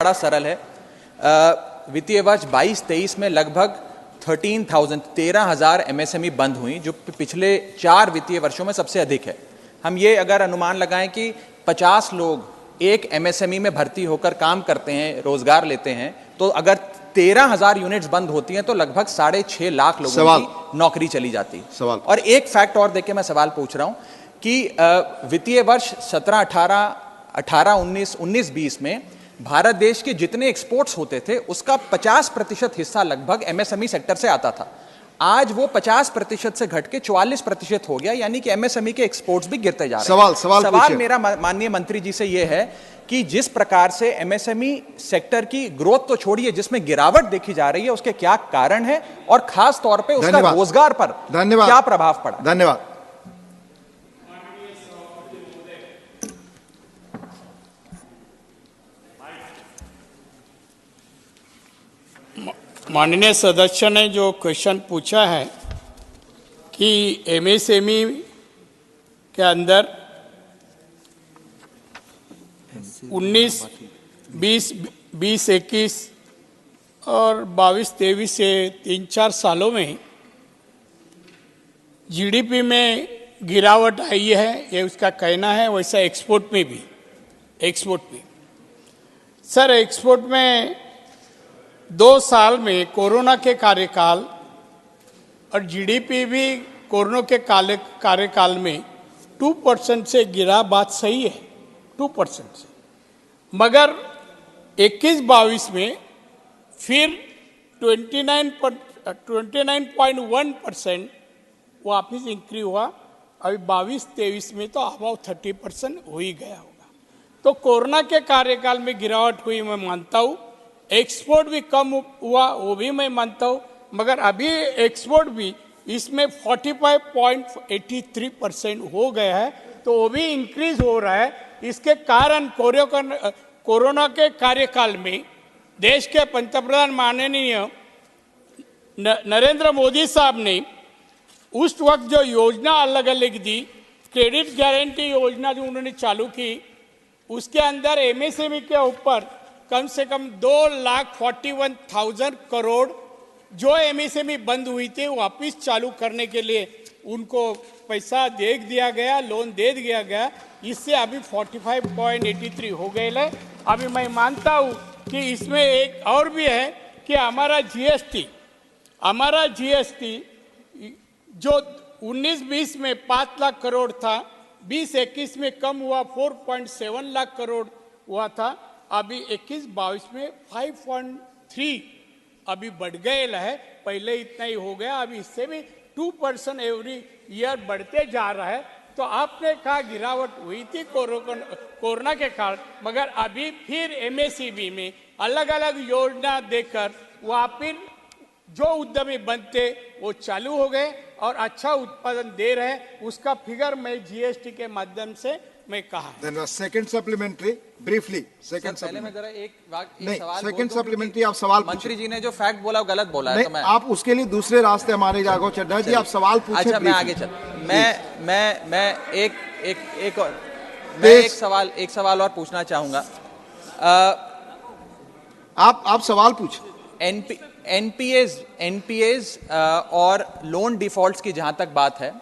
बड़ा सरल है। वित्तीय वर्ष 22-23 में लगभग 13,000 एमएसएमई बंद हुई, जो पिछले 4 वित्तीय वर्षों में सबसे अधिक है। हम ये अगर अनुमान लगाएं कि 50 लोग एक एमएसएमई में भर्ती होकर काम करते हैं, रोजगार लेते हैं, तो अगर 13,000 यूनिट्स बंद होती हैं तो लगभग 6.5 लाख लोगों की नौकरी चली जाती है। और एक फैक्ट और देके मैं सवाल पूछ रहा हूं कि वित्तीय वर्ष 17-18, 18-19, 19-20 में भारत देश के जितने एक्सपोर्ट्स होते थे उसका 50% हिस्सा लगभग एमएसएमई सेक्टर से आता था। आज वो 50% से घट के 44% हो गया, यानी कि एमएसएमई के एक्सपोर्ट्स भी गिरते जा रहे हैं। सवाल मेरा माननीय मंत्री जी से यह है कि जिस प्रकार से एमएसएमई सेक्टर की ग्रोथ तो छोड़िए, जिसमें गिरावट देखी जा रही है, उसके क्या कारण है और खास तौर पे उसका रोजगार पर क्या प्रभाव पड़ा? धन्यवाद। माननीय सदस्य ने जो क्वेश्चन पूछा है कि एमएसएमई के अंदर 19, 20, 21 और 22-23 से 3-4 सालों में जीडीपी में गिरावट आई है, ये उसका कहना है। वैसा एक्सपोर्ट में भी सर, एक्सपोर्ट में 2 साल में कोरोना के कार्यकाल और जीडीपी भी कोरोना के कार्यकाल में 2% से गिरा, बात सही है, 2% से। मगर 21-22 में फिर 29.1% वापिस इंक्रीज हुआ। अभी 22-23 में तो अबाउट 30% हो ही गया होगा। तो कोरोना के कार्यकाल में गिरावट हुई, मैं मानता हूँ। एक्सपोर्ट भी कम हुआ, वो भी मैं मानता हूँ। मगर अभी एक्सपोर्ट भी इसमें 45.83% हो गया है, तो वो भी इंक्रीज हो रहा है। इसके कारण कोरोना के कार्यकाल में देश के पंतप्रधान माननीय नरेंद्र मोदी साहब ने उस वक्त जो योजना अलग अलग दी, क्रेडिट गारंटी योजना जो उन्होंने चालू की, उसके अंदर एमएसएमई के ऊपर कम से कम 2,41,000 करोड़ जो एमएसएमई बंद हुई थी वापस चालू करने के लिए उनको पैसा दे दिया गया, लोन दे दिया गया। इससे अभी 45.83 हो गए है। अभी मैं मानता हूँ कि इसमें एक और भी है कि हमारा जीएसटी जो 19-20 में 5 लाख करोड़ था, 20-21 में कम हुआ, 4.7 लाख करोड़ हुआ था। अभी 21-22 में 5.3 अभी बढ़ गए है। पहले इतना ही हो गया, अभी इससे भी 2% एवरी ईयर बढ़ते जा रहा है। तो आपने कहा गिरावट हुई थी कोरोना के कारण, मगर अभी फिर एमएसएमई में अलग अलग योजना देकर वापिस जो उद्यमी बनते वो चालू हो गए और अच्छा उत्पादन दे रहे हैं। उसका फिगर मैं जीएसटी के माध्यम से मैं कहा। धन्यवाद। Second supplementary briefly. पहले मैं जरा एक सवाल सेकंड सप्लीमेंट्री आप सवाल मंत्री जी ने जो फैक्ट बोला गलत बोला है, तो मैं आप उसके लिए दूसरे रास्ते हमारे राघव चड्ढा जी, आप सवाल पूछे। अच्छा, मैं आगे चल मैं एक सवाल और पूछना चाहूंगा। आप सवाल पूछे। एनपीएज और लोन डिफॉल्ट्स की जहां तक बात है,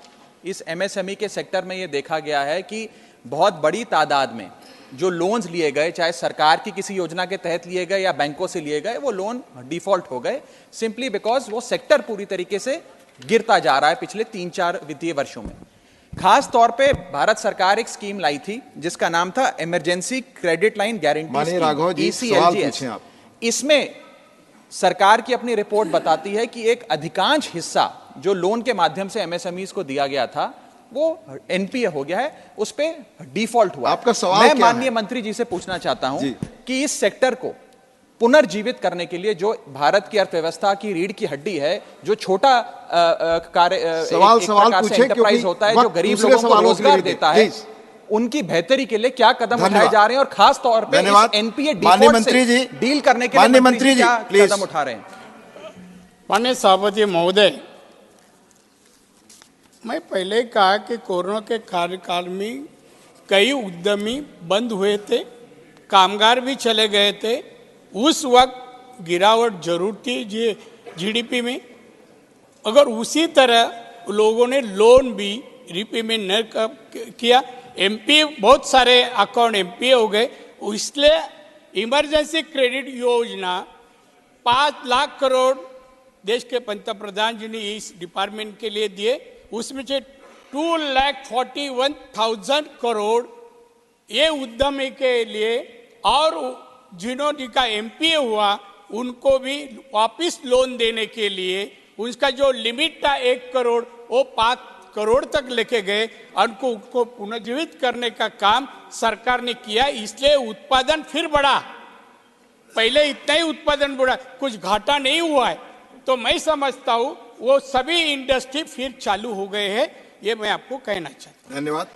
इस एमएसएमई के सेक्टर में यह देखा गया है कि बहुत बड़ी तादाद में जो लोन्स लिए गए, चाहे सरकार की किसी योजना के तहत लिए गए या बैंकों से लिए गए, वो लोन डिफॉल्ट हो गए, सिंपली बिकॉज वो सेक्टर पूरी तरीके से गिरता जा रहा है पिछले 3-4 वित्तीय वर्षों में। खास तौर पे भारत सरकार एक स्कीम लाई थी जिसका नाम था emergency credit line guarantee, ECLGS। इसमें सरकार की अपनी रिपोर्ट बताती है कि एक अधिकांश हिस्सा जो लोन के माध्यम से एमएसएमईज को दिया गया था वो एनपीए हो गया है, उस पे डिफॉल्ट हुआ। आपका सवाल मैं माननीय मंत्री जी से पूछना चाहता हूं कि इस सेक्टर को पुनर्जीवित करने के लिए, जो भारत की अर्थव्यवस्था की रीढ़ की हड्डी है, जो छोटा एंटरप्राइज होता है, जो गरीब लोगों को रोजगार देता है, उनकी बेहतरी के लिए क्या कदम उठाए जा रहे हैं और खास तौर पे एनपीए डिफॉल्ट से डील करने के लिए मंत्री जी क्या कदम उठा रहे हैं? माननीय सभापति महोदय, मैं पहले कहा कि कोरोना के कार्यकाल में कई उद्यमी बंद हुए थे, कामगार भी चले गए थे, उस वक्त गिरावट जरूर थी जीडीपी में। अगर उसी तरह लोगों ने लोन भी रीपेमेंट न किया, एमपी बहुत सारे अकाउंट एमपी हो गए, इसलिए इमरजेंसी क्रेडिट योजना 5 लाख करोड़ देश के पंतप्रधान जी ने इस डिपार्टमेंट के लिए दिए। उसमें से 2,41,000 करोड़ ये उद्यमी के लिए, और जिन्होंने एमपीए हुआ उनको भी वापस लोन देने के लिए उसका जो लिमिट था 1 करोड़ वो 5 करोड़ तक लेके गए, उनको पुनर्जीवित करने का काम सरकार ने किया। इसलिए उत्पादन फिर बढ़ा, पहले इतना ही उत्पादन बढ़ा, कुछ घाटा नहीं हुआ है। तो मैं समझता हूँ वो सभी इंडस्ट्री फिर चालू हो गए हैं, ये मैं आपको कहना चाहता हूँ। धन्यवाद।